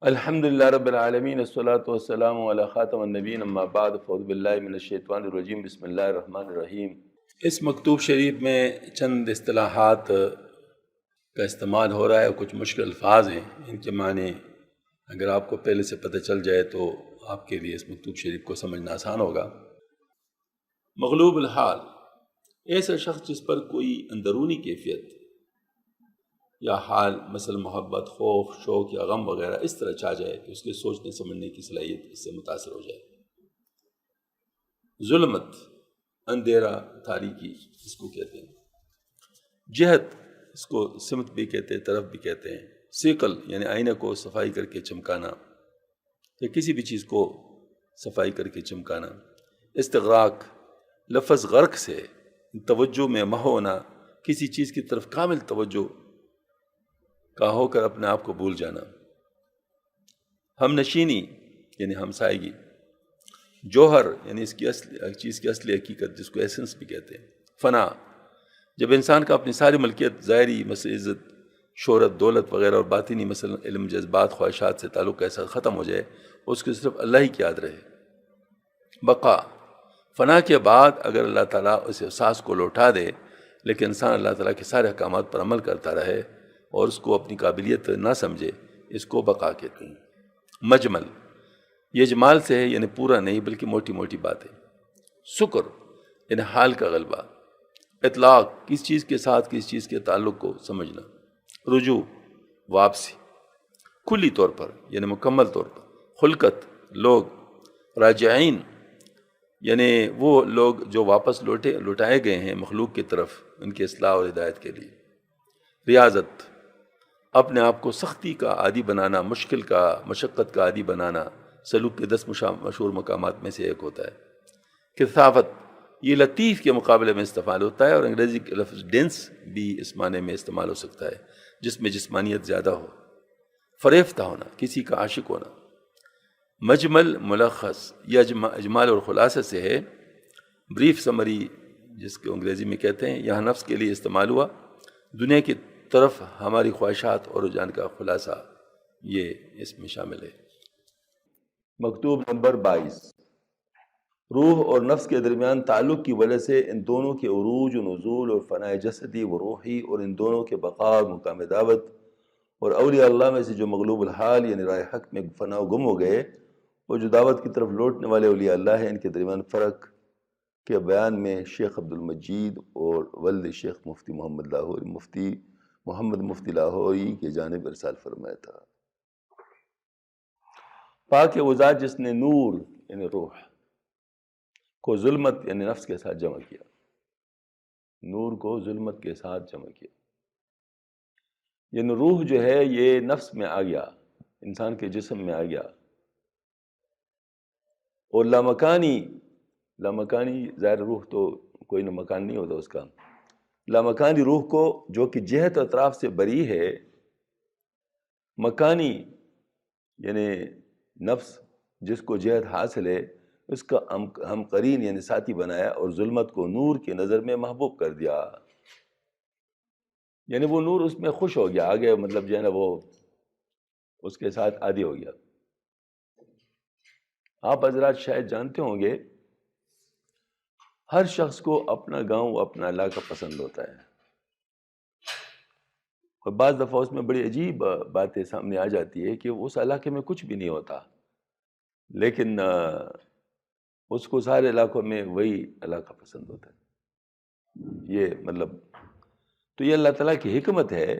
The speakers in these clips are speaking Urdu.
الحمدللہ رب العالمین الصلاۃ والسلام علی خاتم النبیین اما بعد فاعوذ باللہ من الشیطان الرجیم بسم اللہ الرحمن الرحیم۔ اس مکتوب شریف میں چند اصطلاحات کا استعمال ہو رہا ہے، کچھ مشکل الفاظ ہیں، ان کے معنی اگر آپ کو پہلے سے پتہ چل جائے تو آپ کے لیے اس مکتوب شریف کو سمجھنا آسان ہوگا۔ مغلوب الحال، ایسا شخص جس پر کوئی اندرونی کیفیت یا حال مثلا محبت، خوف، شوق یا غم وغیرہ اس طرح چاہ جائے کہ اس کے سوچنے سمجھنے کی صلاحیت اس سے متاثر ہو جائے۔ ظلمت، اندھیرا، تاریکی اس کو کہتے ہیں۔ جہت، اس کو سمت بھی کہتے ہیں، طرف بھی کہتے ہیں۔ ثقل یعنی آئینہ کو صفائی کر کے چمکانا یا کسی بھی چیز کو صفائی کر کے چمکانا۔ استغراق، لفظ غرق سے توجہ میں مح ہونا، کسی چیز کی طرف کامل توجہ کا ہو کر اپنے آپ کو بھول جانا۔ ہم نشینی یعنی ہمسائیگی۔ جوہر یعنی اس کی چیز کی اصلی حقیقت جس کو ایسنس بھی کہتے ہیں۔ فنا، جب انسان کا اپنی ساری ملکیت، ظاہری مثل عزت، شہرت، دولت وغیرہ اور باطنی مثلا علم، جذبات، خواہشات سے تعلق ایسا ختم ہو جائے اس کو صرف اللہ ہی کی یاد رہے۔ بقا، فنا کے بعد اگر اللہ تعالیٰ اس احساس کو لوٹا دے لیکن انسان اللہ تعالیٰ کے سارے احکامات پر عمل کرتا رہے اور اس کو اپنی قابلیت نہ سمجھے، اس کو بقا کہتے ہیں۔ مجمل، یہ جمال سے ہے یعنی پورا نہیں بلکہ موٹی موٹی باتیں۔ سکر یعنی حال کا غلبہ۔ اطلاق، کس چیز کے ساتھ کس چیز کے تعلق کو سمجھنا۔ رجوع، واپسی، کلی طور پر یعنی مکمل طور پر۔ خلقت، لوگ۔ راجعین یعنی وہ لوگ جو واپس لوٹائے گئے ہیں مخلوق کی طرف ان کی اصلاح اور ہدایت کے لیے۔ ریاضت، اپنے آپ کو سختی کا عادی بنانا، مشقت کا عادی بنانا، سلوک کے 10 مشہور مقامات میں سے ایک ہوتا ہے۔ کثافت، یہ لطیف کے مقابلے میں استعمال ہوتا ہے اور انگریزی کے لفظ ڈینس بھی اس معنی میں استعمال ہو سکتا ہے جس میں جسمانیت زیادہ ہو۔ فریفتہ ہونا، کسی کا عاشق ہونا۔ مجمل، ملخص، یہ اجمال اور خلاصے سے ہے۔ بریف سمری جس کو انگریزی میں کہتے ہیں، یہاں نفس کے لیے استعمال ہوا، دنیا کی طرف ہماری خواہشات اور رجحان کا خلاصہ یہ اس میں شامل ہے۔ مکتوب نمبر 22۔ روح اور نفس کے درمیان تعلق کی وجہ سے ان دونوں کے عروج و نزول اور فنائے جسدی و روحی اور ان دونوں کے بقا اور مقام دعوت اور اولیاء اللہ میں سے جو مغلوب الحال یعنی راہ حق میں فنا و گم ہو گئے اور جو دعوت کی طرف لوٹنے والے اولیاء اللہ ہیں، ان کے درمیان فرق کے بیان میں شیخ عبد المجید اور ولد شیخ مفتی محمد مفتی لاہوری کی جانب ارسال فرمایا تھا۔ پاک وہ ذات جس نے نور یعنی روح کو ظلمت یعنی نفس کے ساتھ جمع کیا، نور کو ظلمت کے ساتھ جمع کیا، یعنی روح جو ہے یہ نفس میں آ گیا، انسان کے جسم میں آ گیا، اور لامکانی ظاہر روح تو کوئی نہ مکان نہیں ہوتا اس کا، لامکانی روح کو جو کہ جہت اطراف سے بری ہے، مکانی یعنی نفس جس کو جہت حاصل ہے اس کا ہم قرین یعنی ساتھی بنایا اور ظلمت کو نور کی نظر میں محبوب کر دیا، یعنی وہ نور اس میں خوش ہو گیا، آگے مطلب جو ہے نا وہ اس کے ساتھ عادی ہو گیا۔ آپ حضرات شاید جانتے ہوں گے ہر شخص کو اپنا گاؤں اپنا علاقہ پسند ہوتا ہے، اور بعض دفعہ اس میں بڑی عجیب باتیں سامنے آ جاتی ہے کہ اس علاقے میں کچھ بھی نہیں ہوتا لیکن اس کو سارے علاقوں میں وہی علاقہ پسند ہوتا ہے۔ یہ مطلب تو یہ اللہ تعالیٰ کی حکمت ہے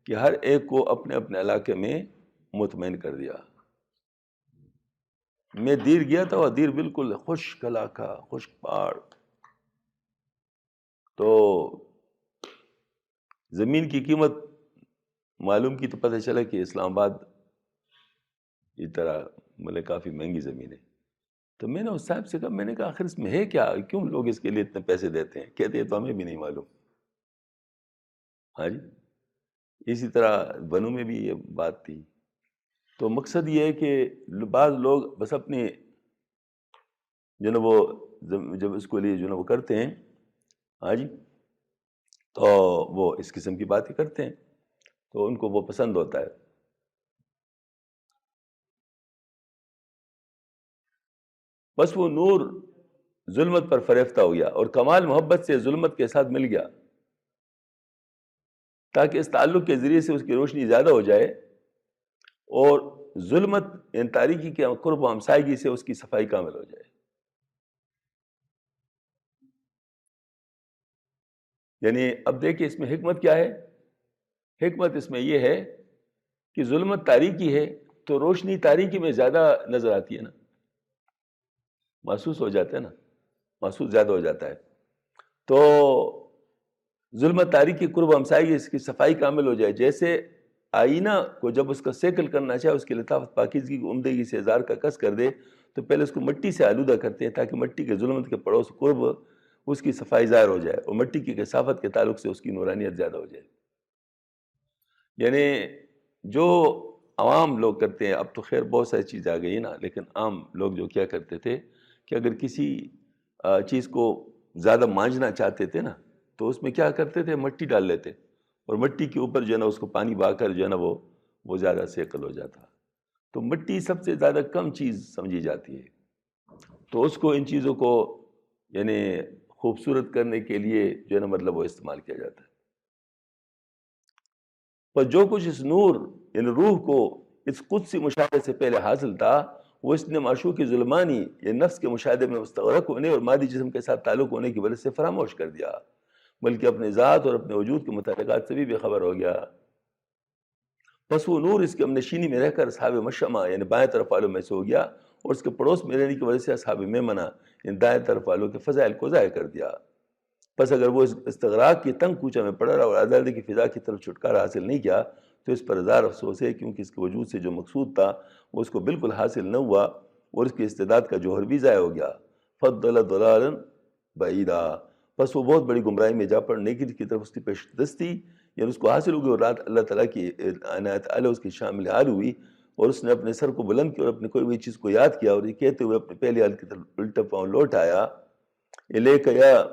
کہ ہر ایک کو اپنے اپنے علاقے میں مطمئن کر دیا۔ میں دیر گیا تھا، وہ دیر بالکل خشک علاقہ، خشک پہاڑ، تو زمین کی قیمت معلوم کی تو پتہ چلا کہ اسلام آباد اس طرح مطلب کافی مہنگی زمین ہے۔ تو میں نے اس صاحب سے کہا، میں نے کہا آخر اس میں ہے کیا، کیوں لوگ اس کے لیے اتنے پیسے دیتے ہیں؟ کہتے ہیں تو ہمیں بھی نہیں معلوم۔ ہاں جی، اسی طرح بنوں میں بھی یہ بات تھی۔ تو مقصد یہ ہے کہ بعض لوگ بس اپنے جو نا وہ جب اس کو لیے جو نا وہ کرتے ہیں، ہاں جی، تو وہ اس قسم کی باتیں کرتے ہیں تو ان کو وہ پسند ہوتا ہے۔ بس وہ نور ظلمت پر فریفتہ ہو گیا اور کمال محبت سے ظلمت کے ساتھ مل گیا، تاکہ اس تعلق کے ذریعے سے اس کی روشنی زیادہ ہو جائے اور ظلمت یعنی تاریکی کے قرب و ہمسائیگی سے اس کی صفائی کامل ہو جائے۔ یعنی اب دیکھیں اس میں حکمت کیا ہے؟ حکمت اس میں یہ ہے کہ ظلمت تاریکی ہے تو روشنی تاریکی میں زیادہ نظر آتی ہے نا، محسوس ہو جاتا ہے نا، محسوس زیادہ ہو جاتا ہے۔ تو ظلمت تاریکی قرب و ہمسائیگی اس کی صفائی کامل ہو جائے، جیسے آئینہ کو جب اس کا سیکل کرنا چاہے، اس کی لطافت پاکیزگی کی عمدگی سے اظہار کا کس کر دے تو پہلے اس کو مٹی سے آلودہ کرتے ہیں تاکہ مٹی کے ظلمت کے پڑوس قرب اس کی صفائی ظاہر ہو جائے اور مٹی کی کثافت کے تعلق سے اس کی نورانیت زیادہ ہو جائے۔ یعنی جو عوام لوگ کرتے ہیں، اب تو خیر بہت ساری چیزیں آ گئی نا، لیکن عام لوگ جو کیا کرتے تھے کہ اگر کسی چیز کو زیادہ مانجنا چاہتے تھے نا تو اس میں کیا کرتے تھے، مٹی ڈال لیتے اور مٹی کے اوپر جو ہے نا اس کو پانی بہا کر جو ہے نا وہ زیادہ سیکل ہو جاتا۔ تو مٹی سب سے زیادہ کم چیز سمجھی جاتی ہے، تو اس کو ان چیزوں کو یعنی خوبصورت کرنے کے لیے جو ہے نا مطلب وہ استعمال کیا جاتا ہے۔ پر جو کچھ اس نور یعنی روح کو اس قدسی مشاہدے سے پہلے حاصل تھا، وہ اس نے معشوقی ظلمانی یعنی نفس کے مشاہدے میں مستغرق ہونے اور مادی جسم کے ساتھ تعلق ہونے کی وجہ سے فراموش کر دیا، بلکہ اپنے ذات اور اپنے وجود کے متعلقات سے بھی بے خبر ہو گیا۔ بس وہ نور اس کے نشینی میں رہ کر اصحاب مشأمہ یعنی بائیں طرف والوں میں سے ہو گیا اور اس کے پڑوس میں رہنے کی وجہ سے اصحاب میمنہ یعنی دائیں طرف والوں کے فضائل کو ضائع کر دیا۔ بس اگر وہ اس استغراق کی تنگ کوچہ میں پڑا رہا اور آزادی کی فضا کی طرف چھٹکارا حاصل نہیں کیا تو اس پر ہزار افسوس ہے، کیونکہ اس کے وجود سے جو مقصود تھا وہ اس کو بالکل حاصل نہ ہوا اور اس کی استعداد کا جوہر بھی ضائع ہو گیا۔ فضل ضلالا بعیدا، بس وہ بہت بڑی گمراہی میں جا پڑ نیکی کی طرف اس کی پیش دستی یعنی اس کو حاصل ہو گئی اور رات اللہ تعالیٰ کی عنایت علیہ اس کی شامل حال ہوئی اور اس نے اپنے سر کو بلند کیا اور اپنی کوئی بھی چیز کو یاد کیا اور یہ کہتے ہوئے اپنے پہلی حال کی طرف الٹا پاؤں لوٹ آیا، الیک یا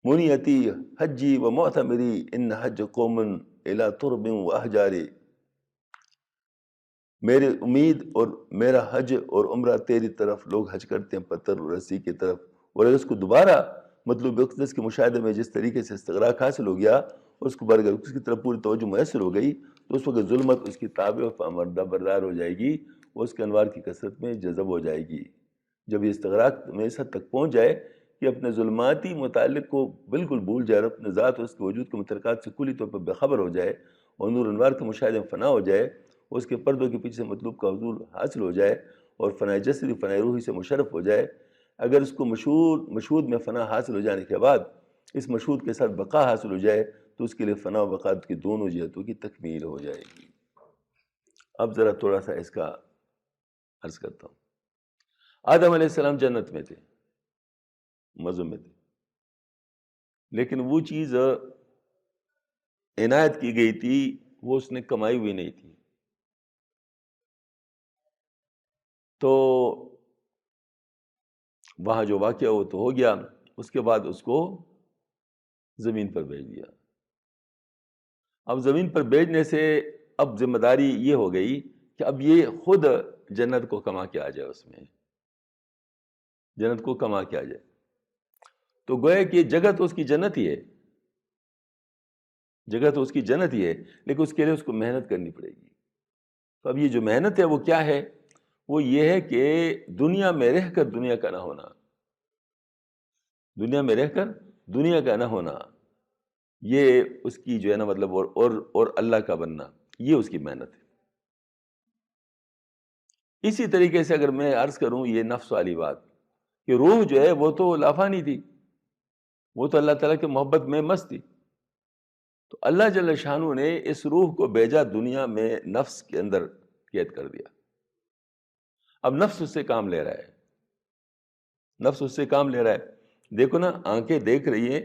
منیتی حجی و معتمری ان حج قوم الی ترب و احجار، میری امید اور میرا حج اور عمرہ تیری طرف، لوگ حج کرتے ہیں پتھر اور رسی کی طرف، اور اگر اس کو دوبارہ مطلوب اقدس کے مشاہدے میں جس طریقے سے استغراق حاصل ہو گیا اس کو برگر اس کی طرف پوری توجہ میسر ہو گئی تو اس وقت ظلمت اس کی تابع و فرماندہ بردار ہو جائے گی اور اس کے انوار کی کثرت میں جذب ہو جائے گی۔ جب یہ استغراق میں اس حد تک پہنچ جائے کہ اپنے ظلماتی متعلق کو بالکل بھول جائے اور اپنے ذات اور اس کے وجود کے متعلقات سے کلی طور پر بے خبر ہو جائے اور نور انوار کے مشاہدے میں فنا ہو جائے، اس کے پردوں کے پیچھے سے مطلوب کا حضور حاصل ہو جائے اور فنائے جسدی فنائے روحی سے مشرف ہو جائے، اگر اس کو مشہود میں فنا حاصل ہو جانے کے بعد اس مشہود کے ساتھ بقا حاصل ہو جائے تو اس کے لیے فنا و بقا کی دونوں جہتوں کی تکمیل ہو جائے گی۔ اب ذرا تھوڑا سا اس کا عرض کرتا ہوں۔ آدم علیہ السلام جنت میں تھے، مزوں میں تھے، لیکن وہ چیز عنایت کی گئی تھی وہ اس نے کمائی ہوئی نہیں تھی، تو وہاں جو واقعہ وہ تو ہو گیا، اس کے بعد اس کو زمین پر بھیج دیا۔ اب زمین پر بھیجنے سے اب ذمہ داری یہ ہو گئی کہ اب یہ خود جنت کو کما کے آ جائے، اس میں جنت کو کما کے آ جائے، تو گویا کہ جگہ تو اس کی جنت ہی ہے، جگہ تو اس کی جنت ہی ہے، لیکن اس کے لیے اس کو محنت کرنی پڑے گی۔ تو اب یہ جو محنت ہے وہ کیا ہے؟ وہ یہ ہے کہ دنیا میں رہ کر دنیا کا نہ ہونا، دنیا میں رہ کر دنیا کا نہ ہونا، یہ اس کی جو ہے نا مطلب اور اللہ کا بننا، یہ اس کی محنت ہے۔ اسی طریقے سے اگر میں عرض کروں یہ نفس والی بات کہ روح جو ہے وہ تو لافانی تھی، وہ تو اللہ تعالیٰ کے محبت میں مست تھی، تو اللہ جل شانہ نے اس روح کو بھیجا دنیا میں نفس کے اندر قید کر دیا۔ اب نفس اس سے کام لے رہا ہے، نفس اس سے کام لے رہا ہے۔ دیکھو نا، آنکھیں دیکھ رہی ہیں،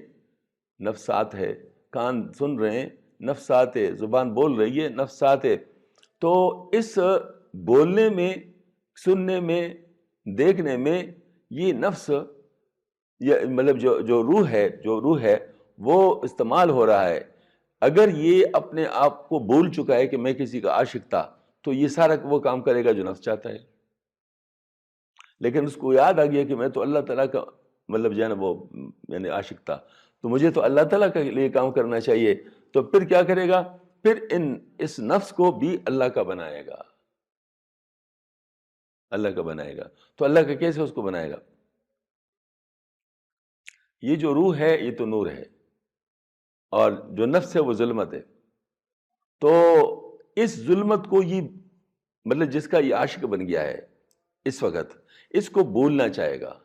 نفسات ہے، کان سن رہے ہیں، نفسات ہے، زبان بول رہی ہے، نفسات ہے، تو اس بولنے میں، سننے میں، دیکھنے میں یہ نفس یہ مطلب جو روح ہے وہ استعمال ہو رہا ہے۔ اگر یہ اپنے آپ کو بھول چکا ہے کہ میں کسی کا عاشق تھا تو یہ سارا وہ کام کرے گا جو نفس چاہتا ہے، لیکن اس کو یاد آ گیا کہ میں تو اللہ تعالیٰ کا مطلب جو ہے نا وہ یعنی عاشق تھا، تو مجھے تو اللہ تعالیٰ کے لیے کام کرنا چاہیے. تو پھر کیا کرے گا؟ پھر اس نفس کو بھی اللہ کا بنائے گا، اللہ کا بنائے گا. تو اللہ کا کیسے اس کو بنائے گا؟ یہ جو روح ہے یہ تو نور ہے، اور جو نفس ہے وہ ظلمت ہے. تو اس ظلمت کو یہ مطلب جس کا یہ عاشق بن گیا ہے اس وقت، اس کو بھولنا چاہے گا.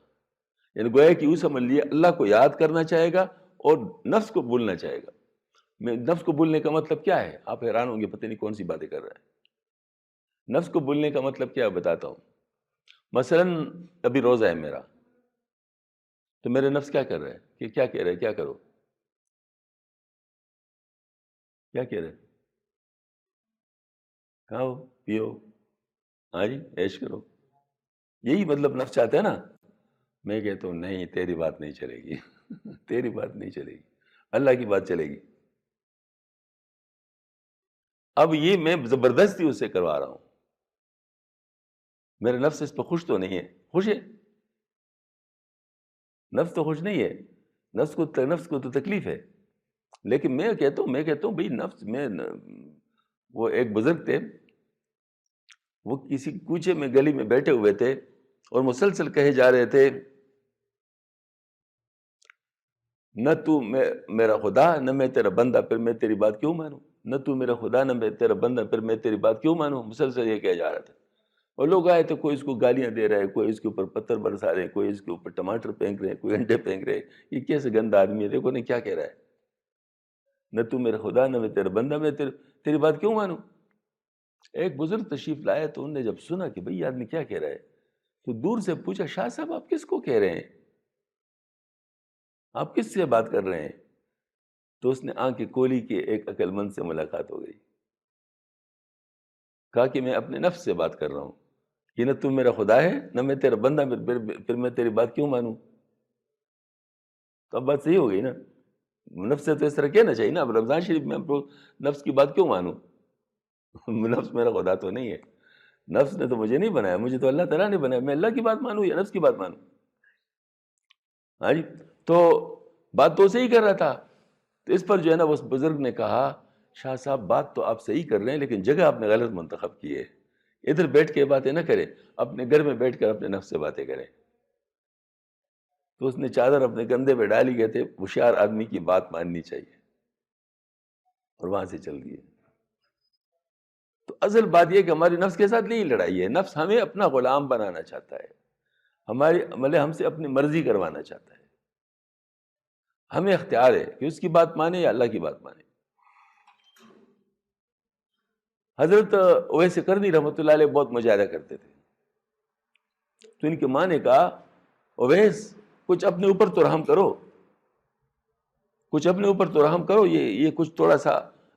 یعنی گویا کہ یوں سمجھ لیے اللہ کو یاد کرنا چاہے گا اور نفس کو بھولنا چاہے گا. میں نفس کو بھولنے کا مطلب کیا ہے؟ آپ حیران ہوں گے، پتہ نہیں کون سی باتیں کر رہے ہیں. نفس کو بھولنے کا مطلب کیا ہے بتاتا ہوں. مثلا ابھی روزہ ہے میرا، تو میرے نفس کیا کر رہا ہے کہ کیا کہہ رہے کیا کرو، کیا کہہ رہے کھاؤ پیو، ہاں جی عیش کرو. یہی مطلب نفس چاہتے ہیں نا. میں کہتا ہوں نہیں، تیری بات نہیں چلے گی. تیری بات نہیں چلے گی، اللہ کی بات چلے گی. اب یہ میں زبردستی اسے کروا رہا ہوں. میرے نفس اس پہ خوش تو نہیں ہے. خوش ہے؟ نفس تو خوش نہیں ہے. نفس کو تو تکلیف ہے. لیکن میں کہتا ہوں بھئی نفس میں وہ ایک بزرگ تھے، وہ کسی کوچے میں گلی میں بیٹھے ہوئے تھے اور مسلسل کہے جا رہے تھے نہ تو میرا خدا نہ میں تیرا بندہ، پھر میں تیری بات کیوں مانوں. نہ تو میرا خدا نہ میں تیرا بندہ، پھر میں تیری بات کیوں مانوں. مسلسل یہ کہا جا رہا تھا. اور لوگ آئے تھے، کوئی اس کو گالیاں دے رہا ہے، کوئی اس کے اوپر پتھر برسا رہے ہیں، کوئی اس کے اوپر ٹماٹر پھینک رہے ہیں، کوئی انڈے پھینک رہے ہیں. یہ کیسے گندا آدمی ہے، دیکھو نہیں کیا کہہ رہا ہے. نہ تو میرا خدا نہ میں تیرا بندہ، میں تیری بات کیوں مانوں. ایک بزرگ تشریف لائے تو انہوں نے جب سنا کہ بھئی یہ آدمی کیا کہہ رہا ہے، تو دور سے پوچھا شاہ صاحب آپ کس کو کہہ رہے ہیں، آپ کس سے بات کر رہے ہیں. تو اس نے آنکھ کھولی کہ ایک عقل مند سے ملاقات ہو گئی. کہا کہ میں اپنے نفس سے بات کر رہا ہوں کہ نہ تم میرا خدا ہے نہ میں تیرا بندہ، پھر میں تیری بات کیوں مانوں. تو اب بات صحیح ہو گئی نا. نفس سے تو اس طرح کہنا چاہیے نا. اب رمضان شریف میں نفس کی بات کیوں مانوں. نفس میرا خدا تو نہیں ہے. نفس نے تو مجھے نہیں بنایا، مجھے تو اللہ تعالیٰ نے بنایا. میں اللہ کی بات مانوں یا نفس کی بات مانوں. ہاں جی. تو بات تو صحیح کر رہا تھا. تو اس پر جو ہے نا اس بزرگ نے کہا شاہ صاحب بات تو آپ صحیح کر رہے ہیں، لیکن جگہ آپ نے غلط منتخب کی ہے. ادھر بیٹھ کے باتیں نہ کریں، اپنے گھر میں بیٹھ کر اپنے نفس سے باتیں کریں. تو اس نے چادر اپنے کندھے پہ ڈالی، گئے تھے ہوشیار آدمی کی بات ماننی چاہیے، اور وہاں سے چل دیے. تو اصل بات یہ کہ ہماری نفس کے ساتھ نہیں لڑائی ہے. نفس ہمیں اپنا غلام بنانا چاہتا ہے، ہماری مطلب ہم سے اپنی مرضی کروانا چاہتا ہے. ہمیں اختیار ہے کہ اس کی بات مانے یا اللہ کی بات مانے. حضرت اویس قرنی رحمۃ اللہ علیہ بہت مجاہدہ کرتے تھے. تو ان کی ماں نے کہا اویس کچھ اپنے اوپر تو رحم کرو، کچھ اپنے اوپر تو رحم کرو، یہ کچھ تھوڑا سا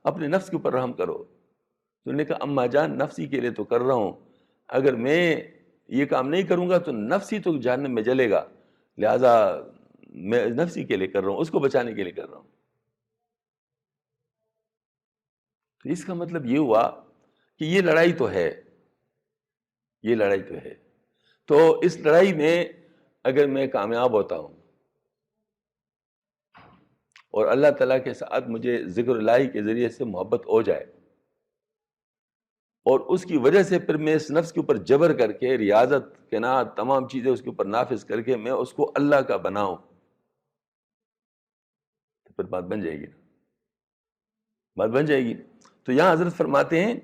اپنے نفس کے اوپر رحم کرو. تو انہوں نے کہا اماں جان نفسی کے لیے تو کر رہا ہوں، اگر میں یہ کام نہیں کروں گا تو نفسی تو جہنم میں جلے گا، لہٰذا میں نفسی کے لیے کر رہا ہوں، اس کو بچانے کے لیے کر رہا ہوں. تو اس کا مطلب یہ ہوا کہ یہ لڑائی تو ہے، یہ لڑائی تو ہے. تو اس لڑائی میں اگر میں کامیاب ہوتا ہوں اور اللہ تعالیٰ کے ساتھ مجھے ذکر الہی کے ذریعے سے محبت ہو جائے، اور اس کی وجہ سے پھر میں اس نفس کے اوپر جبر کر کے ریاضت قناعت تمام چیزیں اس کے اوپر نافذ کر کے میں اس کو اللہ کا بناؤں، تو پھر بات بن جائے گی، بات بن جائے گی. تو یہاں حضرت فرماتے ہیں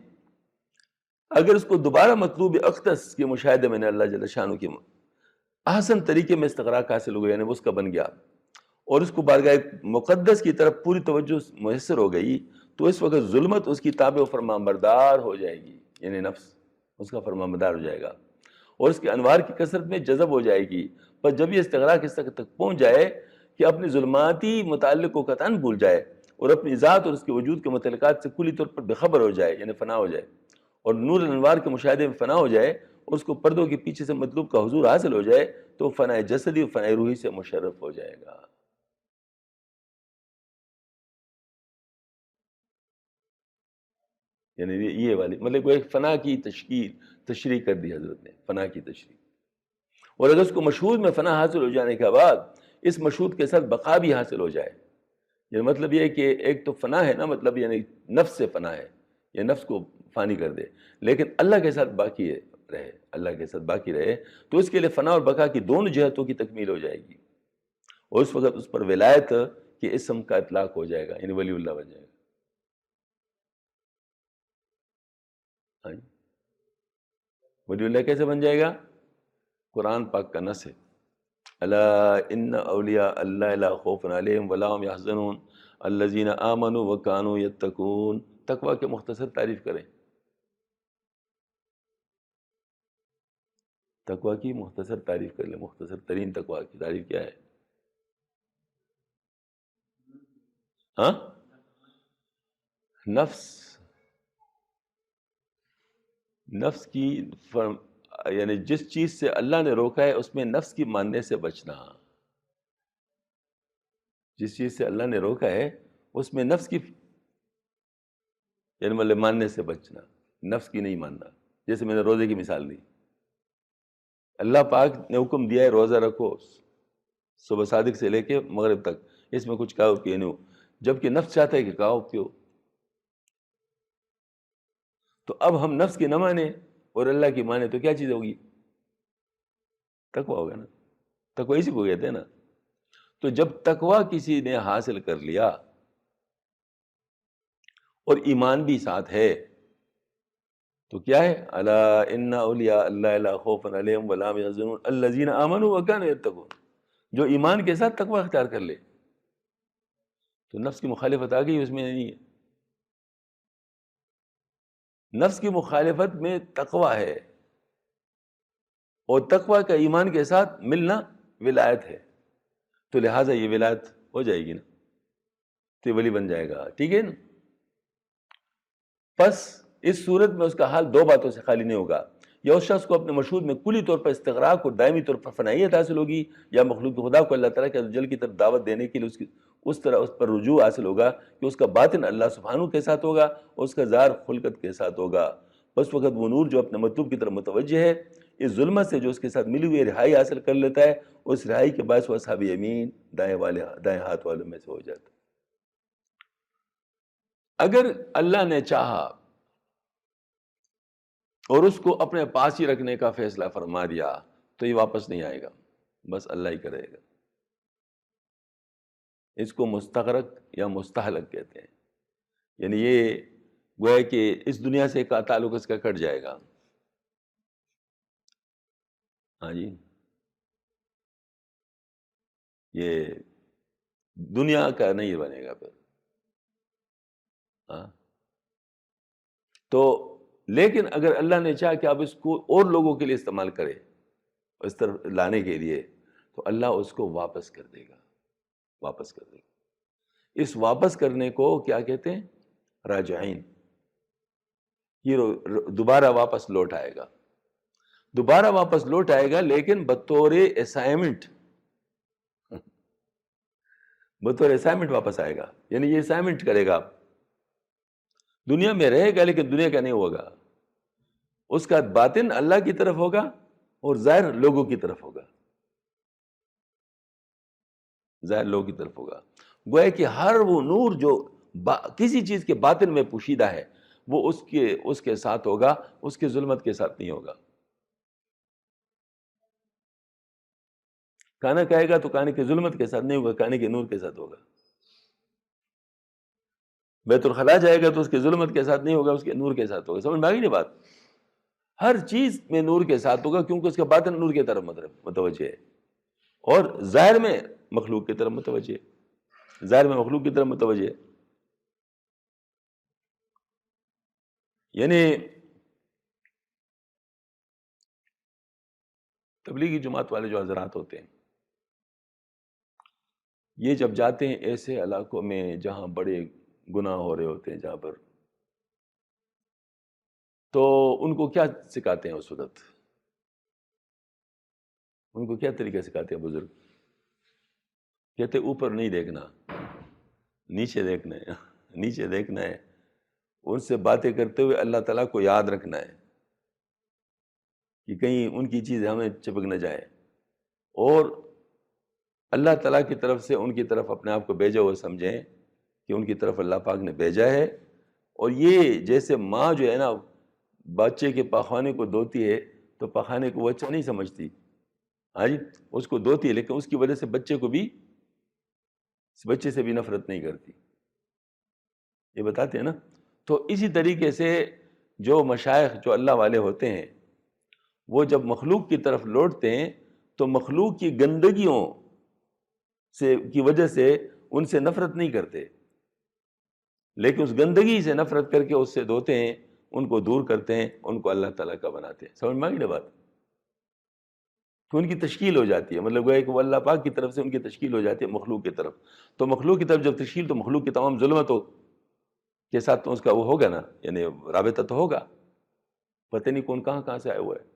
اگر اس کو دوبارہ مطلوب اقدس کے مشاہدے میں نے اللہ جل شانہ کی احسن طریقے میں استغراق حاصل ہو گیا، یعنی وہ اس کا بن گیا، اور اس کو بارگاہ مقدس کی طرف پوری توجہ میسر ہو گئی، تو اس وقت ظلمت اس کی تابع و فرمانبردار ہو جائے گی. یعنی نفس اس کا فرمانبردار ہو جائے گا اور اس کے انوار کی کثرت میں جذب ہو جائے گی. پر جب یہ استغراق اس تک پہنچ جائے کہ اپنے ظلماتی متعلق کو قطعاً بھول جائے اور اپنی ذات اور اس کے وجود کے متعلقات سے کلی طور پر بے خبر ہو جائے، یعنی فنا ہو جائے، اور نور الانوار کے مشاہدے میں فنا ہو جائے، اور اس کو پردوں کے پیچھے سے مطلوب کا حضور حاصل ہو جائے، تو فنا جسدی اور فنا روحی سے مشرف ہو جائے گا. یعنی یہ والی مطلب وہ ایک فنا کی تشریح کر دی حضرت نے، فنا کی تشریح. اور اگر اس کو مشہود میں فنا حاصل ہو جانے کے بعد اس مشہود کے ساتھ بقا بھی حاصل ہو جائے، یعنی مطلب یہ ہے کہ ایک تو فنا ہے نا، مطلب یعنی نفس سے فنا ہے، یا نفس کو فانی کر دے، لیکن اللہ کے ساتھ باقی رہے، اللہ کے ساتھ باقی رہے، تو اس کے لیے فنا اور بقا کی دونوں جہتوں کی تکمیل ہو جائے گی، اور اس وقت اس پر ولایت کے اسم کا اطلاق ہو جائے گا، یعنی ولی اللہ بن جائے گا۔ ہاں جی، ولی اللہ کیسے بن جائے گا؟ قرآن پاک کا نص ہے، الا ان اولیاء اللہ لا خوف علیہم ولا هم یحزنون الذین آمنوا وکانوا یتقون۔ تقوی کے مختصر تعریف کریں، تقوی کی مختصر تعریف کر لیں، مختصر ترین تقوی کی تعریف کیا ہے؟ ہاں، نفس، نفس کی یعنی جس چیز سے اللہ نے روکا ہے اس میں نفس کی ماننے سے بچنا، جس چیز سے اللہ نے روکا ہے اس میں نفس کی یعنی مطلب ماننے سے بچنا، نفس کی نہیں ماننا۔ جیسے میں نے روزے کی مثال دی، اللہ پاک نے حکم دیا ہے روزہ رکھو صبح صادق سے لے کے مغرب تک، اس میں کچھ کھاؤ پیو نہیں ہو، جبکہ نفس چاہتا ہے کہ کھاؤ پیو۔ تو اب ہم نفس کی نہ مانے اور اللہ کی مانے تو کیا چیز ہوگی؟ تقوی ہوگا نا، تقوی اسی کو کہتے ہیں نا۔ تو جب تقوی کسی نے حاصل کر لیا اور ایمان بھی ساتھ ہے تو کیا ہے؟ الا ان اولیاء اللہ لا خوف علیہم ولا هم یحزنون الذین آمنوا وکانوا یتقون۔ جو ایمان کے ساتھ تقوی اختیار کر لے تو نفس کی مخالفت آ گئی، اس میں نہیں ہے۔ نفس کی مخالفت میں تقوی ہے، اور تقوی کا ایمان کے ساتھ ملنا ولایت ہے، تو لہٰذا یہ ولایت ہو جائے گی نا، تو یہ ولی بن جائے گا، ٹھیک ہے نا۔ پس اس صورت میں اس کا حال دو باتوں سے خالی نہیں ہوگا، یا اس شخص کو اپنے مشہود میں کلی طور پر استغراق اور دائمی طور پر فنائیت حاصل ہوگی، یا مخلوق خدا کو اللہ تعالیٰ کے عز و جل کی طرف دعوت دینے کے لیے اس طرح اس پر رجوع حاصل ہوگا کہ اس کا باطن اللہ سبحانہ کے ساتھ ہوگا اور اس کا ظاہر خلقت کے ساتھ ہوگا۔ بس وقت وہ نور جو اپنے مطلوب کی طرف متوجہ ہے، اس ظلمت سے جو اس کے ساتھ ملی ہوئی رہائی حاصل کر لیتا ہے، اس رہائی کے باعث وہ اصحاب یمین دائیں ہاتھ والوں میں سے ہو جاتا ہے۔ اگر اللہ نے چاہا اور اس کو اپنے پاس ہی رکھنے کا فیصلہ فرما دیا تو یہ واپس نہیں آئے گا، بس اللہ ہی کرے گا۔ اس کو مستغرق یا مستحلق کہتے ہیں، یعنی یہ گویا کہ اس دنیا سے کا تعلق اس کا کٹ جائے گا۔ ہاں جی، یہ دنیا کا نہیں بنے گا پھر۔ ہاں، تو لیکن اگر اللہ نے چاہا کہ آپ اس کو اور لوگوں کے لیے استعمال کرے اس طرف لانے کے لیے، تو اللہ اس کو واپس کر دے گا، واپس کر دے گا۔ اس واپس کرنے کو کیا کہتے ہیں؟ راجعین۔ یہ دوبارہ واپس لوٹ آئے گا، دوبارہ واپس لوٹ آئے گا، لیکن بطور اسائنمنٹ، بطور اسائنمنٹ واپس آئے گا، یعنی یہ اسائنمنٹ کرے گا، دنیا میں رہے گا لیکن دنیا کا نہیں ہوگا، اس کا باطن اللہ کی طرف ہوگا اور ظاہر لوگوں کی طرف ہوگا، ظاہر لوگوں کی طرف ہوگا۔ گویا کہ ہر وہ نور جو کسی چیز کے باطن میں پوشیدہ ہے وہ اس کے ساتھ ہوگا، اس کے ظلمت کے ساتھ نہیں ہوگا۔ کانا کہے گا تو کانے کی ظلمت کے ساتھ نہیں ہوگا، کانے کے نور کے ساتھ ہوگا۔ بیت الخلاء جائے گا تو اس کے ظلمت کے ساتھ نہیں ہوگا، اس کے نور کے ساتھ ہوگا۔ سمجھ میں آ گئی نہیں بات؟ ہر چیز میں نور کے ساتھ ہوگا کیونکہ اس کا باطن نور کی طرف متوجہ ہے، اور ظاہر میں مخلوق کی طرف متوجہ ہے، ظاہر میں مخلوق کی طرف متوجہ ہے۔ یعنی تبلیغی جماعت والے جو حضرات ہوتے ہیں، یہ جب جاتے ہیں ایسے علاقوں میں جہاں بڑے گناہ ہو رہے ہوتے ہیں، جہاں پر، تو ان کو کیا سکھاتے ہیں اس وقت؟ ان کو کیا طریقہ سکھاتے ہیں بزرگ؟ کہتے اوپر نہیں دیکھنا، نیچے دیکھنا ہے، نیچے دیکھنا ہے، ان سے باتیں کرتے ہوئے اللہ تعالیٰ کو یاد رکھنا ہے کہ کہیں ان کی چیزیں ہمیں چپک نہ جائے۔ اور اللہ تعالیٰ کی طرف سے ان کی طرف اپنے آپ کو بھیجا ہوا سمجھیں کہ ان کی طرف اللہ پاک نے بھیجا ہے. اور یہ جیسے ماں جو ہے نا بچے کے پاخانے کو دھوتی ہے تو پاخانے کو وہ اچھا نہیں سمجھتی, ہاں جی, اس کو دھوتی ہے, لیکن اس کی وجہ سے بچے سے بھی نفرت نہیں کرتی, یہ بتاتے ہیں نا. تو اسی طریقے سے جو مشائخ جو اللہ والے ہوتے ہیں وہ جب مخلوق کی طرف لوٹتے ہیں تو مخلوق کی گندگیوں کی وجہ سے ان سے نفرت نہیں کرتے, لیکن اس گندگی سے نفرت کر کے اس سے دھوتے ہیں, ان کو دور کرتے ہیں, ان کو اللہ تعالیٰ کا بناتے ہیں. سمجھ میں آ گئی بات؟ تو ان کی تشکیل ہو جاتی ہے, مطلب گویا کہ وہ اللہ پاک کی طرف سے ان کی تشکیل ہو جاتی ہے مخلوق کی طرف. تو مخلوق کی طرف جب تشکیل, تو مخلوق کی تمام ظلمتوں کے ساتھ تو اس کا وہ ہوگا نا, یعنی رابطہ تو ہوگا. پتہ نہیں کون کہاں کہاں سے آیا ہوا ہے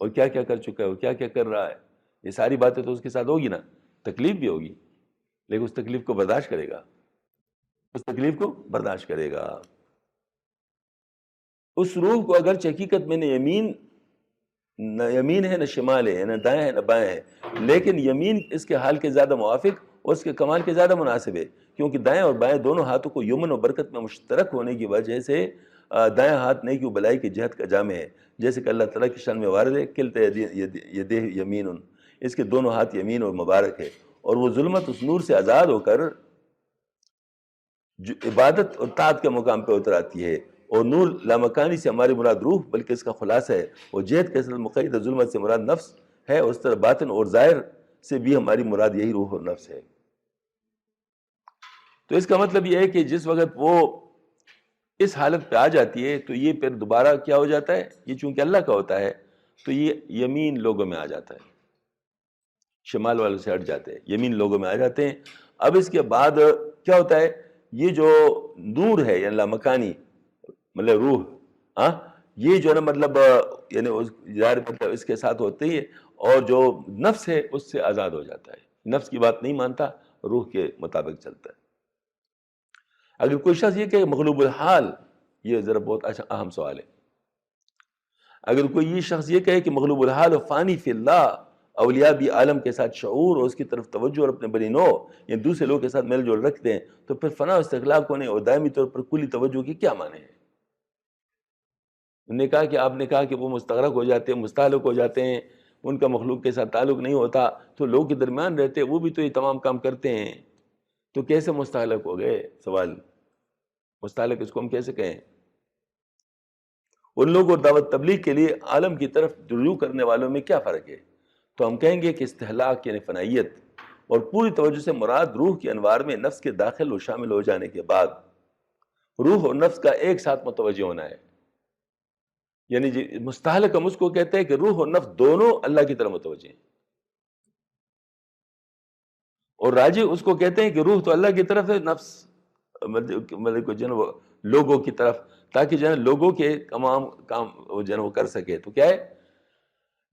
اور کیا کیا کر چکا ہے اور کیا کیا کر رہا ہے, یہ ساری باتیں تو اس کے ساتھ ہوگی نا. تکلیف بھی ہوگی, لیکن اس تکلیف کو برداشت کرے گا, اس تکلیف کو برداشت کرے گا. اس روح کو اگرچہ حقیقت میں نہ یمین ہے نہ شمال ہے, نہ دائیں ہے نہ بائیں ہے, لیکن یمین اس کے حال کے زیادہ موافق اور اس کے کمال کے زیادہ مناسب ہے, کیونکہ دائیں اور بائیں دونوں ہاتھوں کو یمن اور برکت میں مشترک ہونے کی وجہ سے دائیں ہاتھ نیکی و بلائی کی جہت کا جامع ہے. جیسے کہ اللہ تعالیٰ کی شان میں وارد ہے, کلتا یدیہ یمین, اس کے دونوں ہاتھ یمین اور مبارک ہے, اور وہ ظلمت اس نور سے آزاد ہو کر جو عبادت اور طاعت کے مقام پہ اتر آتی ہے. اور نور لامکانی سے ہماری مراد روح بلکہ اس کا خلاصہ ہے, اور جہت کے اصل مقید ظلمت سے مراد نفس ہے, اس طرح باطن اور ظاہر سے بھی ہماری مراد یہی روح اور نفس ہے. تو اس کا مطلب یہ ہے کہ جس وقت وہ اس حالت پہ آ جاتی ہے تو یہ پھر دوبارہ کیا ہو جاتا ہے, یہ چونکہ اللہ کا ہوتا ہے تو یہ یمین لوگوں میں آ جاتا ہے, شمال والوں سے ہٹ جاتے ہیں, یمین لوگوں میں آ جاتے ہیں. اب اس کے بعد کیا ہوتا ہے, یہ جو نور ہے یعنی لامکانی مطلب روح, ہاں, یہ جو ہے نا مطلب یعنی ظاہر مطلب اس کے ساتھ ہوتے ہی ہے, اور جو نفس ہے اس سے آزاد ہو جاتا ہے, نفس کی بات نہیں مانتا, روح کے مطابق چلتا ہے. اگر کوئی شخص یہ کہ مغلوب الحال, یہ ذرا بہت اہم سوال ہے, اگر کوئی یہ شخص یہ کہے کہ مغلوب الحال و فانی فی اللہ, اولیاء بھی عالم کے ساتھ شعور اور اس کی طرف توجہ اور اپنے بنی نو یا دوسرے لوگوں کے ساتھ میل جول رکھتے ہیں, تو پھر فنا و استغلاق ہونے اور دائمی طور پر کلی توجہ کی کیا معنی ہے؟ انہوں نے کہا کہ آپ نے کہا کہ وہ مستغرق ہو جاتے ہیں, مستعلق ہو جاتے ہیں, ان کا مخلوق کے ساتھ تعلق نہیں ہوتا, تو لوگ کے درمیان رہتے وہ بھی تو یہ تمام کام کرتے ہیں, تو کیسے مستعلق ہو گئے؟ سوال, مستعلق اس کو ہم کیسے کہیں؟ ان لوگوں کو دعوت تبلیغ کے لیے عالم کی طرف رجوع کرنے والوں میں کیا فرق ہے؟ تو ہم کہیں گے کہ استحلاق یعنی فنائیت اور پوری توجہ سے مراد روح کے انوار میں نفس کے داخل و شامل ہو جانے کے بعد روح اور نفس کا ایک ساتھ متوجہ ہونا ہے. یعنی مستحلق ہم اس کو کہتے ہیں کہ روح اور نفس دونوں اللہ کی طرف متوجہ ہیں, اور راجی اس کو کہتے ہیں کہ روح تو اللہ کی طرف ہے, نفس مطلب جو ہے لوگوں کی طرف, تاکہ جو ہے لوگوں کے تمام کام جو ہے وہ کر سکے. تو کیا ہے,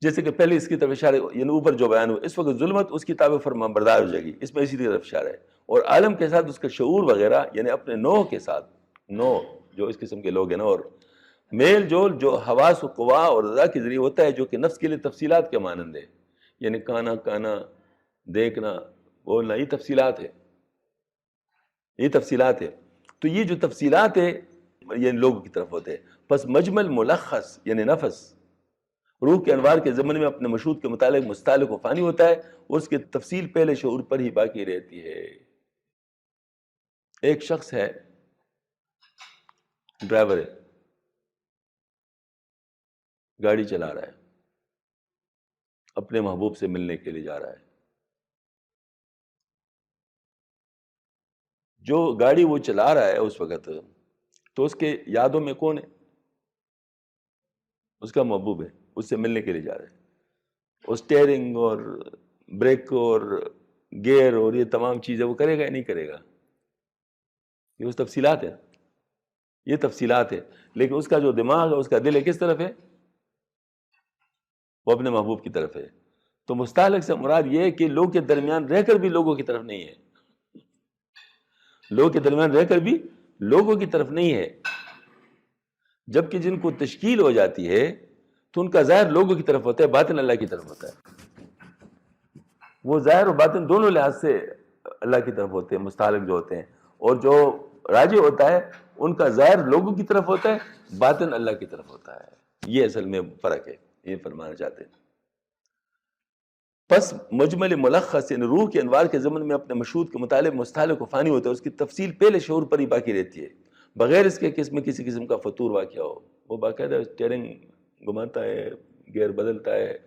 جیسے کہ پہلے اس کی طرف اشارہ یعنی اوپر جو بیان ہوا, اس وقت ظلمت اس کی تابع فرمان بردار ہو جائے گی, اس میں اسی طرف اشارہ ہے, اور عالم کے ساتھ اس کا شعور وغیرہ یعنی اپنے نوح کے ساتھ, نوح جو اس قسم کے لوگ ہیں نا, اور میل جول جو حواس و قوا اور رضا کے ذریعے ہوتا ہے, جو کہ نفس کے لیے تفصیلات کے مانند ہے, یعنی کانا دیکھنا بولنا, یہ تفصیلات ہے, یہ تفصیلات ہے. تو یہ جو تفصیلات ہے یہ لوگوں کی طرف ہوتے ہیں. پس مجمل ملخص یعنی نفس روح کے انوار کے ضمن میں اپنے مشہود کے متعلق مستعلق و فانی ہوتا ہے, اور اس کی تفصیل پہلے شعور پر ہی باقی رہتی ہے. ایک شخص ہے, ڈرائیور ہے, گاڑی چلا رہا ہے, اپنے محبوب سے ملنے کے لیے جا رہا ہے. جو گاڑی وہ چلا رہا ہے اس وقت, تو اس کے یادوں میں کون ہے؟ اس کا محبوب ہے, اس سے ملنے کے لیے جا رہا ہے. اور سٹیئرنگ اور بریک اور گیئر اور یہ تمام چیزیں وہ کرے گا یا نہیں کرے گا؟ یہ اس تفصیلات ہے, یہ تفصیلات ہے. لیکن اس کا جو دماغ ہے, اس کا دل ہے کس طرف ہے؟ وہ اپنے محبوب کی طرف ہے. تو مستعلق سے مراد یہ ہے کہ لوگ کے درمیان رہ کر بھی لوگوں کی طرف نہیں ہے, لوگ کے درمیان رہ کر بھی لوگوں کی طرف نہیں ہے. جبکہ جن کو تشکیل ہو جاتی ہے تو ان کا ظاہر لوگوں کی طرف ہوتا ہے، باطن اللہ کی طرف ہوتا ہے. وہ ظاہر اور باطن دونوں لحاظ سے اللہ کی طرف ہوتے ہیں مستعلق جو ہوتے ہیں. اور جو راجع ہوتا ہے ان کا ظاہر لوگوں کی طرف ہوتا ہے، باطن اللہ کی طرف ہوتا ہے. یہ اصل میں فرق ہے، یہ فرمانا چاہتے ہیں. پس مجمل ملخص یعنی روح کے انوار کے ضمن میں اپنے مشہود کے مطالب مستحلق و فانی ہوتا ہے. اس کی تفصیل پہلے شعور پر ہی باقی رہتی ہے، بغیر اس کے کہ اس میں کسی قسم کا فطور واقع ہو. وہ باقاعدہ ٹیرنگ گھماتا ہے، گیئر بدلتا ہے،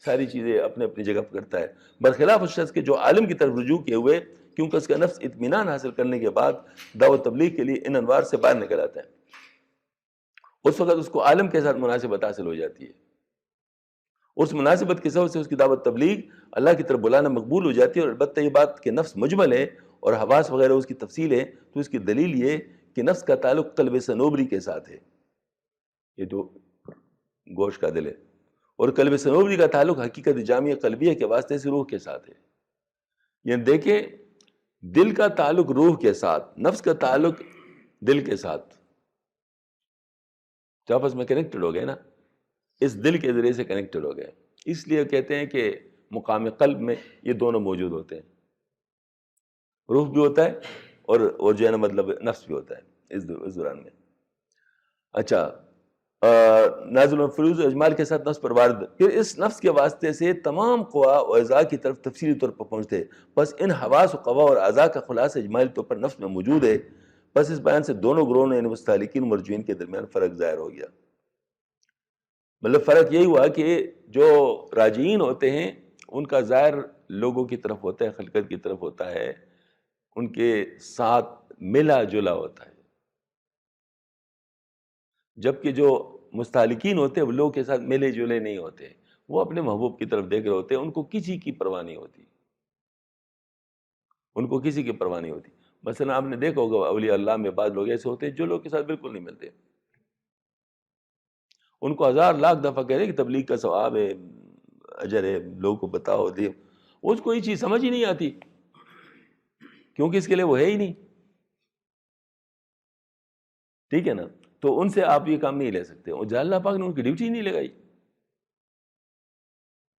ساری چیزیں اپنے اپنی جگہ پر کرتا ہے، برخلاف اس شخص کے جو عالم کی طرف رجوع کیے ہوئے، کیونکہ اس کا نفس اطمینان حاصل کرنے کے بعد دعوت تبلیغ کے لیے ان انوار سے باہر نکل آتا ہے. اس وقت اس کو عالم کے ساتھ مناسبت حاصل ہو جاتی ہے. اس مناسبت کی سبب سے اس کی دعوت تبلیغ اللہ کی طرف بلانا مقبول ہو جاتی ہے. اور البتہ یہ بات کہ نفس مجمل ہے اور حواس وغیرہ اس کی تفصیل ہے، تو اس کی دلیل یہ کہ نفس کا تعلق قلب صنوبری کے ساتھ ہے، یہ جو گوشت کا دل ہے، اور قلب صنوبری کا تعلق حقیقت جامعہ قلبیہ کے واسطے سے روح کے ساتھ ہے. یعنی دیکھیں، دل کا تعلق روح کے ساتھ، نفس کا تعلق دل کے ساتھ، جو آپس میں کنیکٹڈ ہو گئے نا، اس دل کے ذریعے سے کنیکٹڈ ہو گئے. اس لیے کہتے ہیں کہ مقام قلب میں یہ دونوں موجود ہوتے ہیں، روح بھی ہوتا ہے اور جو ہے نا مطلب نفس بھی ہوتا ہے اس دوران میں. اچھا، نازل و فروز و اجمال کے ساتھ نفس پر وارد، پھر اس نفس کے واسطے سے تمام قوا و اعضاء کی طرف تفصیلی طور پر پہنچتے ہیں. بس ان حواس و قوا اور اعضاء کا خلاصہ اجمالی طور پر نفس میں موجود ہے. بس اس بیان سے دونوں گروہوں یعنی مستہلکین و مرجوین کے درمیان فرق ظاہر ہو گیا. مطلب فرق یہی ہوا کہ جو راجعین ہوتے ہیں ان کا ظاہر لوگوں کی طرف ہوتا ہے، خلقت کی طرف ہوتا ہے، ان کے ساتھ ملا جلا ہوتا ہے. جبکہ جو مستہلکین ہوتے ہیں وہ لوگوں کے ساتھ ملے جلے نہیں ہوتے، وہ اپنے محبوب کی طرف دیکھ رہے ہوتے ہیں، ان کو کسی کی پرواہ نہیں ہوتی، ان کو کسی کی پرواہ نہیں ہوتی. مثلا آپ نے دیکھا ہوگا اولیاء اللہ میں بعض لوگ ایسے ہوتے ہیں جو لوگ کے ساتھ بالکل نہیں ملتے، ان کو ہزار لاکھ دفعہ کہہ رہے کہ تبلیغ کا ثواب ہے، اجر ہے، لوگوں کو بتاؤ دے، اس کو یہ چیز سمجھ ہی نہیں آتی، کیونکہ اس کے لیے وہ ہے ہی نہیں. ٹھیک ہے نا؟ تو ان سے آپ یہ کام نہیں لے سکتے، اور اللہ پاک نے ان کی ڈیوٹی نہیں لگائی،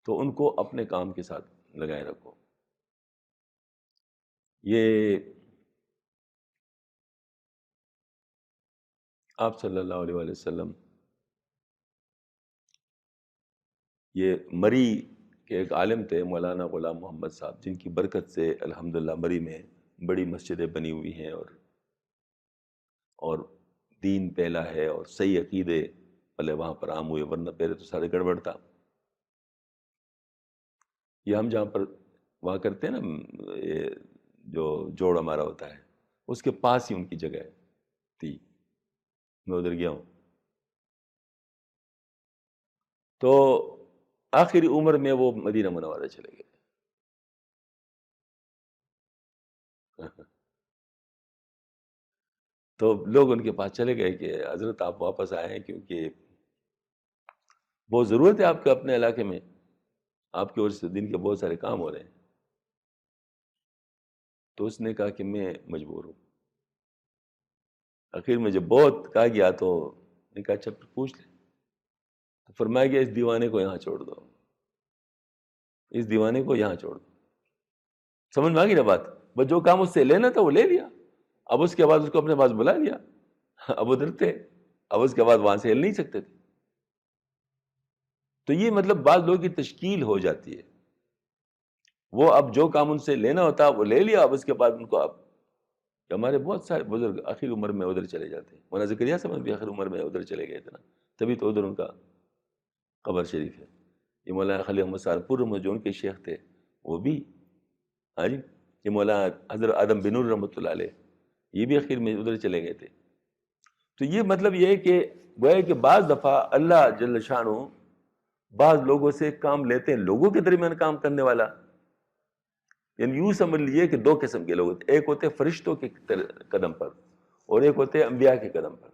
تو ان کو اپنے کام کے ساتھ لگائے رکھو. یہ آپ صلی اللہ علیہ وآلہ وسلم یہ مری کے ایک عالم تھے مولانا غلام محمد صاحب، جن کی برکت سے الحمدللہ مری میں بڑی مسجدیں بنی ہوئی ہیں اور دین پھیلا ہے اور صحیح عقیدے پہلے وہاں پر عام ہوئے، ورنہ پہلے تو سارے گڑبڑ تھا. یہ ہم جہاں پر وہاں کرتے ہیں نا، یہ جو جوڑ ہمارا ہوتا ہے اس کے پاس ہی ان کی جگہ تھی، میں ادھر گیا ہوں. تو آخری عمر میں وہ مدینہ منورہ چلے گئے. تو لوگ ان کے پاس چلے گئے کہ حضرت آپ واپس آئے ہیں، کیونکہ بہت ضرورت ہے آپ کے اپنے علاقے میں، آپ کے اور سے دن کے بہت سارے کام ہو رہے ہیں. تو اس نے کہا کہ میں مجبور ہوں. آخر میں جب بہت کہا گیا تو نے کہا اچھا پوچھ لیں. تو فرمایا گیا اس دیوانے کو یہاں چھوڑ دو، اس دیوانے کو یہاں چھوڑ دو. سمجھ میں آ گئی نا بات؟ بس جو کام اس سے لینا تھا وہ لے لیا، اب اس کے بعد اس کو اپنے پاس بلا لیا، اب ادھر تھے، اب اس کے بعد وہاں سے ہل نہیں سکتے تھے. تو یہ مطلب بعض لوگوں کی تشکیل ہو جاتی ہے، وہ اب جو کام ان سے لینا ہوتا وہ لے لیا، اب اس کے بعد ان کو اب ہمارے بہت سارے بزرگ آخر عمر میں ادھر چلے جاتے ہیں. مولانا زکریا صاحب بھی آخر عمر میں ادھر چلے گئے تھے نا، تبھی تو ادھر ان کا قبر شریف ہے. یہ مولانا خلیل احمد سہارنپور جو ان کے شیخ تھے وہ بھی، ہاں جی، یہ مولانا حضرت آدم بن نور رحمۃ اللہ علیہ یہ بھی آخر میں ادھر چلے گئے تھے. تو یہ مطلب یہ ہے کہ وہ ہے کہ بعض دفعہ اللہ جل شانہ بعض لوگوں سے کام لیتے ہیں، لوگوں کے درمیان کام کرنے والا. یعنی یوں سمجھ لیجیے کہ دو قسم کے لوگ ہوتے، ایک ہوتے فرشتوں کے قدم پر اور ایک ہوتے انبیاء کے قدم پر.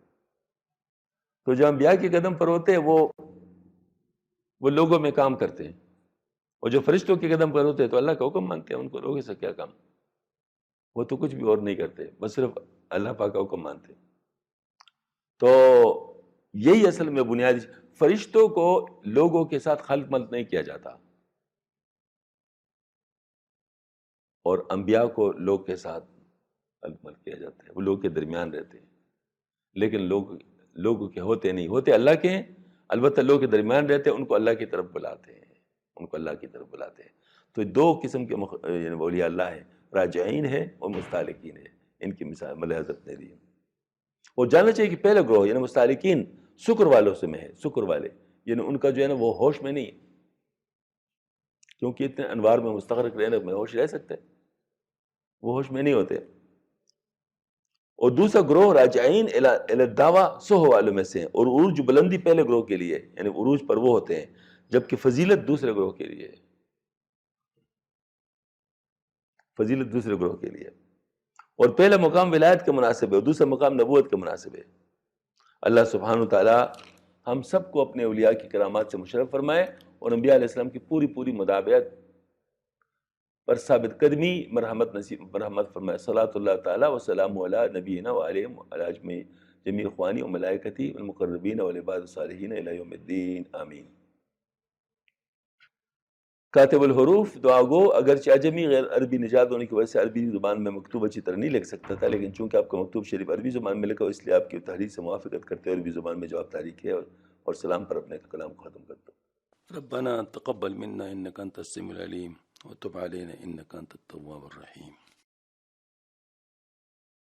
تو جو انبیاء کے قدم پر ہوتے ہیں وہ لوگوں میں کام کرتے ہیں، اور جو فرشتوں کے قدم پر ہوتے ہیں تو اللہ کا حکم مانتے ہیں. ان کو لوگوں سے کیا کام، وہ تو کچھ بھی اور نہیں کرتے، بس صرف اللہ پاک کا حکم مانتے ہیں. تو یہی اصل میں بنیادی، فرشتوں کو لوگوں کے ساتھ خلط ملط نہیں کیا جاتا، اور انبیاء کو لوگ کے ساتھ خلط ملط کیا جاتا ہے، وہ لوگ کے درمیان رہتے ہیں، لیکن لوگوں کے ہوتے نہیں، ہوتے اللہ کے ہیں، البتہ لوگ کے درمیان رہتے ہیں، ان کو اللہ کی طرف بلاتے ہیں، ان کو اللہ کی طرف بلاتے ہیں۔ تو دو قسم کے یعنی اولیاء اللہ ہیں، راجعین ہے اور مستالکین ہے، ان کی مثال ملہ حضرت نے دی۔ اور جاننا چاہیے کہ پہلے گروہ یعنی مستالکین شکر والوں سے میں ہے، شکر والے، یعنی ان کا جو ہے نا وہ ہوش میں نہیں ہے، کیونکہ اتنے انوار میں مستغرق رہنے میں ہوش رہ سکتے، وہ ہوش میں نہیں ہوتے۔ اور دوسرا گروہ راجعین الی الدعویٰ صح والوں میں سے ہیں، اور عروج بلندی پہلے گروہ کے لیے، یعنی عروج پر وہ ہوتے ہیں، جبکہ فضیلت دوسرے گروہ کے لیے، فضیلت دوسرے گروہ کے لیے۔ اور پہلا مقام ولایت کے مناسب ہے اور دوسرا مقام نبوت کے مناسب ہے۔ اللہ سبحانہ وتعالی ہم سب کو اپنے اولیاء کی کرامات سے مشرف فرمائے، اور انبیاء علیہ السلام کی پوری مدابعت پر ثابت قدمی مرحمت فرمائے۔ صلاۃ اللہ تعالی وسلام علی نبینا وعلیہ وعلی اجمعین جمیع اخوانی وملائکتی والمقربین والعباد الصالحین الی یوم الدین، آمین۔ کاتب الحروف دعا گو اگرچہ اجمی غیر عربی نژاد ہونے کی وجہ سے عربی زبان میں مکتوب اچھی طرح نہیں لکھ سکتا تھا، لیکن چونکہ آپ کا مکتوب شریف عربی زبان میں لکھا ہو، اس لیے آپ کی تحریر سے موافقت کرتے ہوئے عربی زبان میں جواب تحریک ہے، اور سلام پر اپنے کلام کو ختم کرتا ہوں۔ ربنا تقبل منا انک انت السمیع العلیم وتب علینا انک انت التواب الرحیم۔